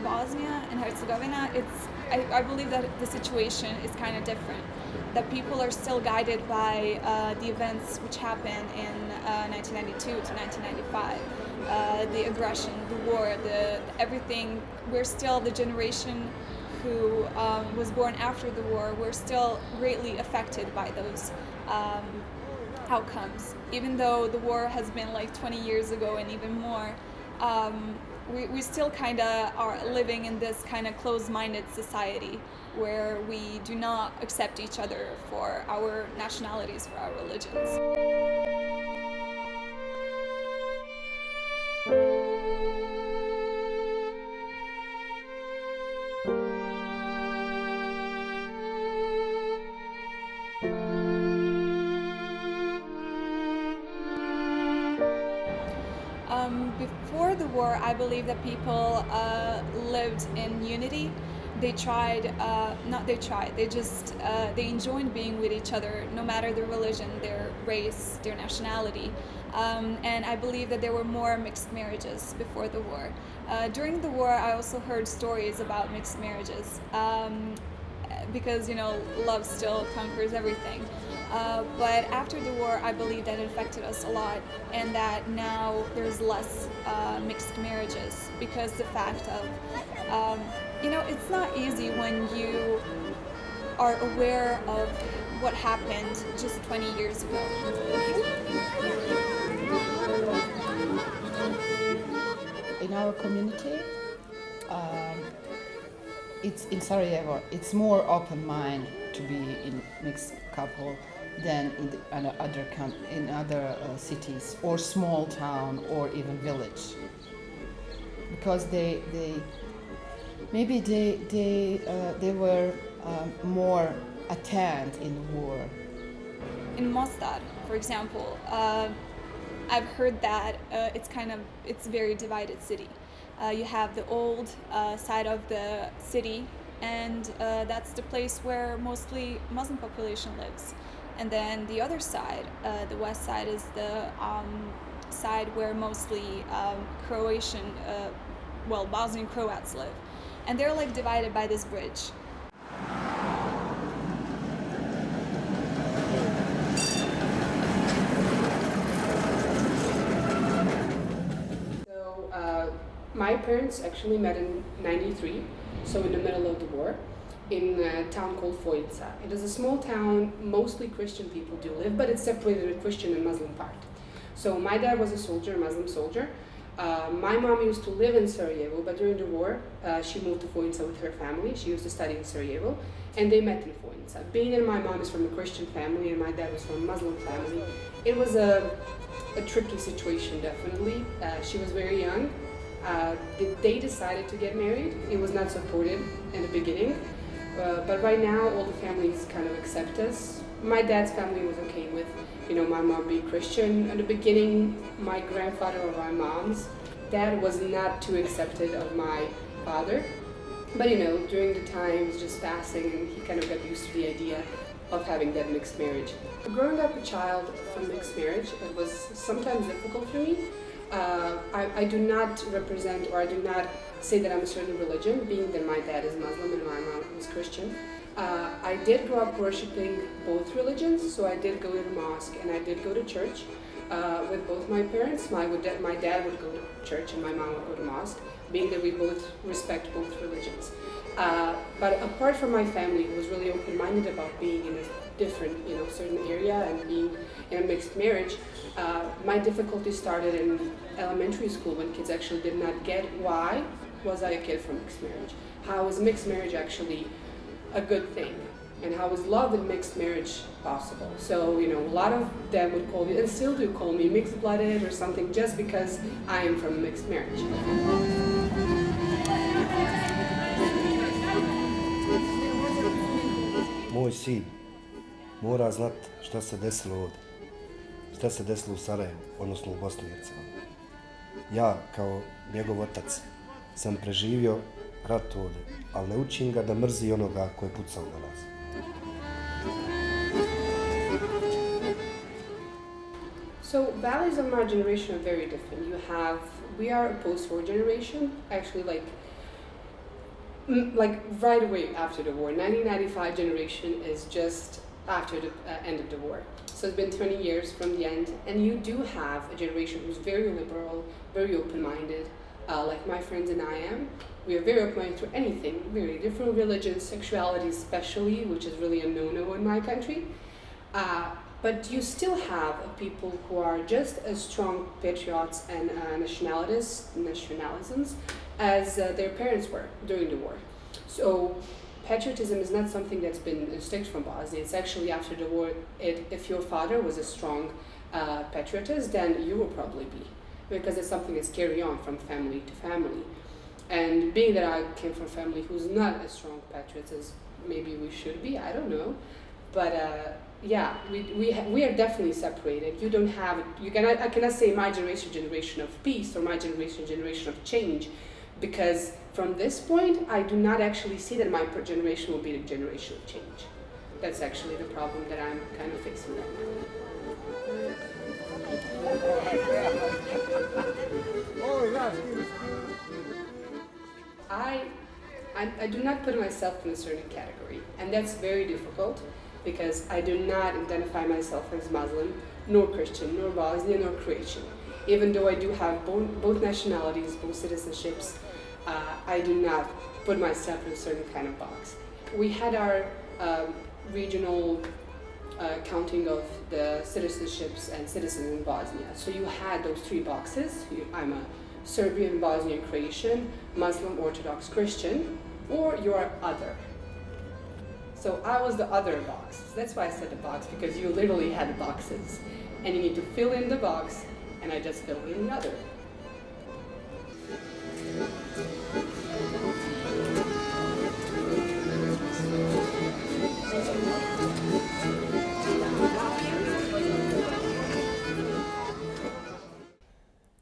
in Bosnia and Herzegovina, I believe that the situation is kind of different. That people are still guided by the events which happened in 1992 to 1995, the aggression, the war, the everything. We're still the generation who was born after the war. We're still greatly affected by those outcomes. Even though the war has been like 20 years ago and even more, we still kind of are living in this kind of closed-minded society where we do not accept each other for our nationalities, for our religions. Before the war, I believe that people lived in unity. They tried, they enjoyed being with each other, no matter their religion, their race, their nationality. And I believe that there were more mixed marriages before the war. During the war, I also heard stories about mixed marriages, because, love still conquers everything. But after the war, I believe that it affected us a lot, and that now there's less mixed marriages because the fact of, it's not easy when you are aware of what happened just 20 years ago. In our community, it's in Sarajevo, it's more open mind to be in mixed couple than in other cities or small town or even village, because they were more attend in the war. In Mostar, for example, I've heard that it's a very divided city. You have the old side of the city, and that's the place where mostly Muslim population lives. And then the other side, the west side, is the side where mostly Croatian, Bosnian Croats live. And they're like divided by this bridge. My parents actually met in '93, so in the middle of the war, in a town called Foica. It is a small town, mostly Christian people do live, but it's separated with Christian and Muslim part. So my dad was a soldier, a Muslim soldier. My mom used to live in Sarajevo, but during the war, she moved to Foica with her family. She used to study in Sarajevo, and they met in Foica. Being that my mom is from a Christian family and my dad was from a Muslim family, it was a tricky situation, definitely. She was very young. They decided to get married. It was not supported in the beginning, but right now all the families kind of accept us. My dad's family was okay with, my mom being Christian. In the beginning, my grandfather or my mom's dad was not too accepted of my father, but during the times just passing, and he kind of got used to the idea of having that mixed marriage. Growing up a child from mixed marriage, it was sometimes difficult for me. I do not represent, or I do not say that I'm a certain religion, being that my dad is Muslim and my mom is Christian. I did grow up worshiping both religions, so I did go to the mosque and I did go to church with both my parents. My dad would go to church and my mom would go to mosque, being that we both respect both religions. But apart from my family, who was really open-minded about being in a different, certain area and being in a mixed marriage, my difficulty started in elementary school when kids actually did not get why was I a kid from mixed marriage. How is mixed marriage actually a good thing? And how is love in mixed marriage possible? So, a lot of them would call me, and still do call me, mixed-blooded or something, just because I am from a mixed marriage. Moj sin mora znat šta se desilo ovdje, šta se desilo u Sarajevu, odnosno u Bosni i Hercegovini. Ja, kao njegov otac, sam preživio rat ovdje, ali ne učim ga da mrzi onoga ko je pucao na nas. So values of my generation are very different. We are a post-war generation. Actually, Like right away after the war. 1995 generation is just after the end of the war. So it's been 20 years from the end, and you do have a generation who's very liberal, very open-minded, like my friends and I am. We are very open-minded to anything, very different religions, sexuality especially, which is really a no-no in my country. But you still have people who are just as strong patriots and nationalisms as their parents were during the war. So patriotism is not something that's been extinct from Bosnia. It's actually after the war, if your father was a strong patriotist, then you will probably be, because it's something that's carried on from family to family. And being that I came from a family who's not as strong patriots as maybe we should be, I don't know. But yeah, we are definitely separated. You don't have, I cannot say my generation of peace, or my generation of change, because from this point, I do not actually see that my generation will be the generation of change. That's actually the problem that I'm kind of facing right now. I do not put myself in a certain category, and that's very difficult, because I do not identify myself as Muslim, nor Christian, nor Bosnian, nor Croatian. Even though I do have both nationalities, both citizenships, I do not put myself in a certain kind of box. We had our regional counting of the citizenships and citizens in Bosnia. So you had those three boxes. I'm a Serbian, Bosnian, Croatian, Muslim, Orthodox, Christian, or you are other. So I was the other box. That's why I said the box, because you literally had boxes, and you need to fill in the box, and I just filled in the other.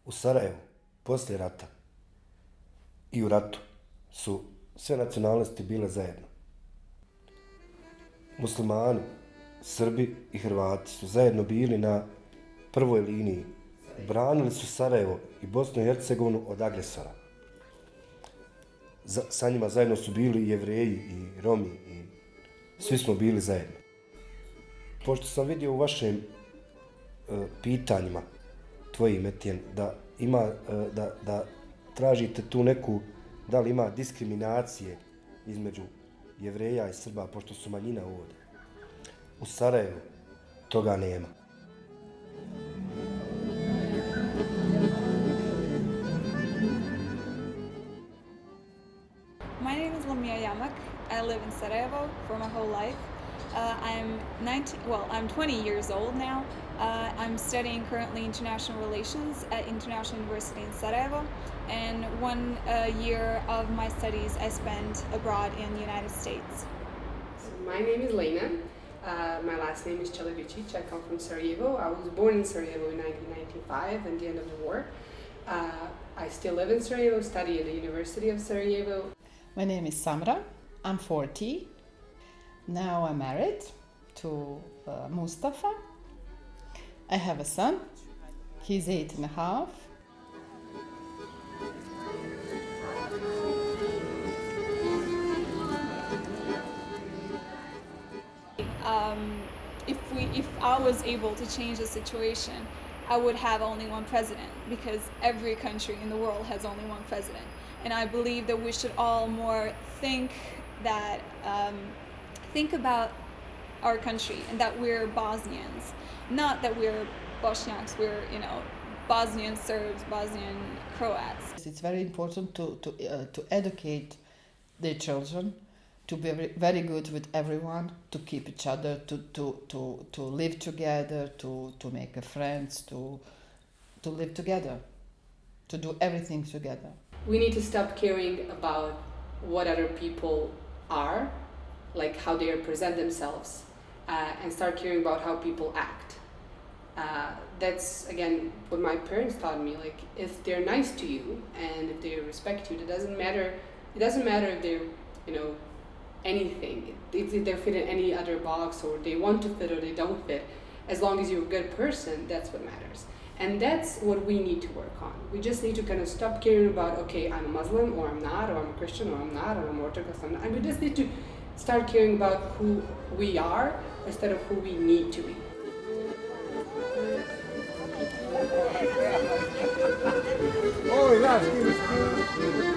U Sarajevu, poslije rata i u ratu, su sve nacionalnosti bile zajedno. Muslimani, Srbi i Hrvati su zajedno bili na prvoj liniji. Branili su Sarajevo i Bosnu i Hercegovinu od agresora. Sa njima zajedno su bili i Jevreji i Romi i svi smo bili zajedno. Pošto sam vidio u vašim pitanjima, tvojim Etijen, da tražite tu neku, da li ima diskriminacije između Jevreja i Srba, pošto su manjina ovdje. U Sarajevu toga nema. My name is Lamia Yamak. I live in Sarajevo for my whole life. I'm 20 years old now. I'm studying currently international relations at International University in Sarajevo, and 1 year of my studies I spent abroad in the United States. So my name is Lena. My last name is Čelevicić. I come from Sarajevo. I was born in Sarajevo in 1995, at the end of the war. I still live in Sarajevo, study at the University of Sarajevo. My name is Samra. I'm 40. Now I'm married to Mustafa. I have a son. He's 8.5. If I was able to change the situation, I would have only one president, because every country in the world has only one president. And I believe that we should all more think about our country, and that we're Bosnians, not that we're Bosniaks. We're, Bosnian Serbs, Bosnian Croats. It's very important to educate their children, to be very good with everyone, to keep each other, to live together, to make friends, to live together, to do everything together. We need to stop caring about what other people are, like how they present themselves, and start caring about how people act. That's, again, what my parents taught me. Like, if they're nice to you and if they respect you, it doesn't matter if they're, anything. If they fit in any other box, or they want to fit or they don't fit. As long as you're a good person, that's what matters. And that's what we need to work on. We just need to kind of stop caring about, okay, I'm a Muslim or I'm not, or I'm a Christian or I'm not, or I'm Orthodox, I'm not. And we just need to start caring about who we are instead of who we need to be. Oh,